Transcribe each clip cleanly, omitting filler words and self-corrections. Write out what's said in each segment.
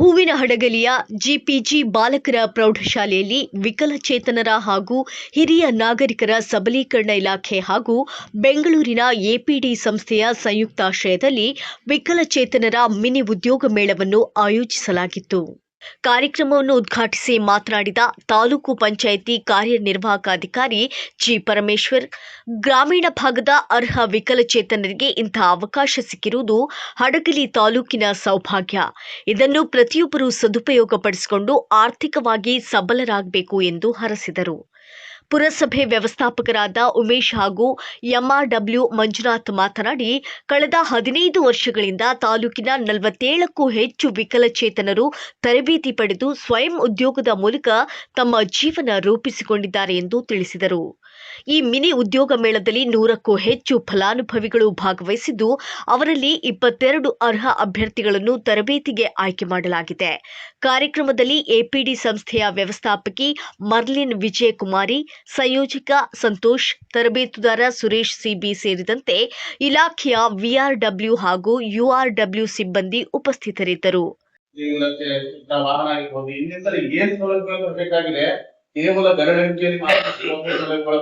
ಹೂವಿನಹಡಗಲಿಯ ಜಿಪಿಜಿ ಬಾಲಕರ ಪ್ರೌಢಶಾಲೆಯಲ್ಲಿ ವಿಕಲಚೇತನರ ಹಾಗೂ ಹಿರಿಯ ನಾಗರಿಕರ ಸಬಲೀಕರಣ ಇಲಾಖೆ ಹಾಗೂ ಬೆಂಗಳೂರಿನ ಎಪಿಡಿ ಸಂಸ್ಥೆಯ ಸಂಯುಕ್ತಾಶ್ರಯದಲ್ಲಿ ವಿಕಲಚೇತನರ ಮಿನಿ ಉದ್ಯೋಗ ಮೇಳವನ್ನು ಆಯೋಜಿಸಲಾಗಿತ್ತು. ಕಾರ್ಯಕ್ರಮವನ್ನು ಉದ್ಘಾಟಿಸಿ ಮಾತನಾಡಿದ ತಾಲೂಕು ಪಂಚಾಯಿತಿ ಕಾರ್ಯನಿರ್ವಾಹಕ ಅಧಿಕಾರಿ ಜಿ. ಪರಮೇಶ್ವರ್, ಗ್ರಾಮೀಣ ಭಾಗದ ಅರ್ಹ ವಿಕಲಚೇತನರಿಗೆ ಇಂತಹ ಅವಕಾಶ ಸಿಕ್ಕಿರುವುದು ಹಡಗಲಿ ತಾಲೂಕಿನ ಸೌಭಾಗ್ಯ. ಇದನ್ನು ಪ್ರತಿಯೊಬ್ಬರೂ ಸದುಪಯೋಗಪಡಿಸಿಕೊಂಡು ಆರ್ಥಿಕವಾಗಿ ಸಬಲರಾಗಬೇಕು ಎಂದು ಹರಸಿದರು. ಪುರಸಭೆ ವ್ಯವಸ್ಥಾಪಕರಾದ ಉಮೇಶ್ ಹಾಗೂ ಎಂಆರ್ಡಬ್ಲ್ಯೂ ಮಂಜುನಾಥ್ ಮಾತನಾಡಿ, ಕಳೆದ 15 ವರ್ಷಗಳಿಂದ ತಾಲೂಕಿನ 47ಕ್ಕೂ ಹೆಚ್ಚು ವಿಕಲಚೇತನರು ತರಬೇತಿ ಪಡೆದು ಸ್ವಯಂ ಉದ್ಯೋಗದ ಮೂಲಕ ತಮ್ಮ ಜೀವನ ರೂಪಿಸಿಕೊಂಡಿದ್ದಾರೆ ಎಂದು ತಿಳಿಸಿದರು. ಈ ಮಿನಿ ಉದ್ಯೋಗ ಮೇಳದಲ್ಲಿ 100ಕ್ಕೂ ಹೆಚ್ಚು ಫಲಾನುಭವಿಗಳು ಭಾಗವಹಿಸಿದ್ದು, ಅವರಲ್ಲಿ 22 ಅರ್ಹ ಅಭ್ಯರ್ಥಿಗಳನ್ನು ತರಬೇತಿಗೆ ಆಯ್ಕೆ ಮಾಡಲಾಗಿದೆ. ಕಾರ್ಯಕ್ರಮದಲ್ಲಿ ಎಪಿಡಿ ಸಂಸ್ಥೆಯ ವ್ಯವಸ್ಥಾಪಕಿ ಮರ್ಲಿನ್ ವಿಜಯಕುಮಾರಿ, ಸಂಯೋಜಕ ಸಂತೋಷ್, ತರಬೇತುದಾರ ಸುರೇಶ್ ಸಿಬಿ ಸೇರಿದಂತೆ ಇಲಾಖೆಯ ವಿಆರ್ಡಬ್ಲ್ಯೂ ಹಾಗೂ ಯುಆರ್ಡಬ್ಲ್ಯೂ ಸಿಬ್ಬಂದಿ ಉಪಸ್ಥಿತರಿದ್ದರು. ಕೇವಲ ಬೆರಳೆಣಿಕೆಯಲ್ಲಿ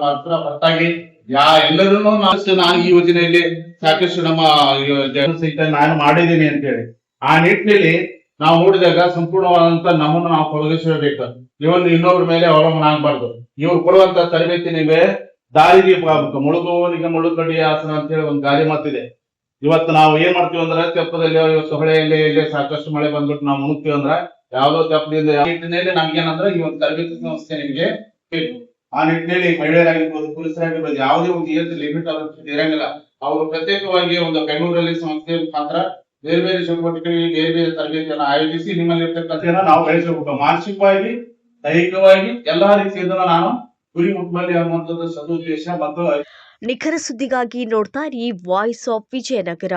ಮಾತ್ರ ಹೊರತಾಗಿ ಎಲ್ಲರೂ ನಾನು ಈ ಯೋಜನೆಯಲ್ಲಿ ಸಾಕಷ್ಟು ನಮ್ಮ ಸಹಿತ ನಾನು ಮಾಡಿದ್ದೀನಿ ಅಂತ ಹೇಳಿ ಆ ನಿಟ್ಟಿನಲ್ಲಿ ನಾವು ನೋಡಿದಾಗ ಸಂಪೂರ್ಣವಾದಂತ ನಮ್ಮನ್ನು ನಾವು ತೊಡಗಿಸಬೇಕು. ಇವನು ಇನ್ನೊಬ್ಬರ ಮೇಲೆ ಅವಲಂಬನೆ ಆಗಬಾರ್ದು. ಇವ್ರು ಕೊಡುವಂತ ತರಬೇತಿ ನೀವೇ ದಾರಿಗೆ ಮುಳುಗುವವನಿಗೆ ಮುಳುಗಡ್ಡಿ ಆಸನ ಅಂತ ಹೇಳಿ ಒಂದು ಗಾದೆ ಮಾತಿದೆ. ಇವತ್ತು ನಾವು ಏನ್ ಮಾಡ್ತೀವಿ ಅಂದ್ರೆ ತೆಪ್ಪದಲ್ಲಿ ಇವತ್ತು ಹೊಳೆಯಲ್ಲಿ ಇಲ್ಲಿ ಸಾಕಷ್ಟು ಮಳೆ ಬಂದ್ಬಿಟ್ಟು ನಾವು ಮುಳುಗ್ತೀವಿ ಅಂದ್ರೆ ಯಾವ್ದೋ ತೆಪ್ಪದಿಂದ ನಿಟ್ಟಿನಲ್ಲಿ ನಮ್ಗೇನಂದ್ರೆ ಈ ಒಂದು ತರಬೇತಿ ಸಂಸ್ಥೆ ನಿಮ್ಗೆ ಬೇಕು. ಆ ನಿಟ್ಟಿನಲ್ಲಿ ಮಹಿಳೆಯರಾಗಿರ್ಬೋದು, ಪುರುಷರಾಗಿರ್ಬೋದು, ಯಾವುದೇ ಒಂದು ಏಜ್ ಲಿಮಿಟ್ ಅವ್ರ ಇರಂಗಿಲ್ಲ. ಅವರು ಪ್ರತ್ಯೇಕವಾಗಿ ಒಂದು ಬೆಂಗಳೂರಲ್ಲಿ ಸಂಸ್ಥೆ ಮುಖಾಂತರ ಬೇರೆ ಬೇರೆ ಚಟುವಟಿಕೆಗಳಿಗೆ ಬೇರೆ ಬೇರೆ ತರಬೇತಿಯನ್ನು ಆಯೋಜಿಸಿ ನಿಮ್ಮಲ್ಲಿ ಇರ್ತಕ್ಕಂಥ ನಾವು ಬೆಳೆಸಬೇಕು. ಮಾನಸಿಕವಾಗಿ, ದೈಹಿಕವಾಗಿ ಎಲ್ಲಾ ರೀತಿಯಿಂದ ನಾನು ಗುರಿ ಮುಟ್ಟಬಲ್ಲಿ ಅನ್ನುವಂಥದ್ದು ಸದುದ್ದೇಶ ಮತ್ತು ನಿಖರ ಸುದ್ದಿಗಾಗಿ ನೋಡ್ತಾ ಇರಿ ವಾಯ್ಸ್ ಆಫ್ ವಿಜಯನಗರ.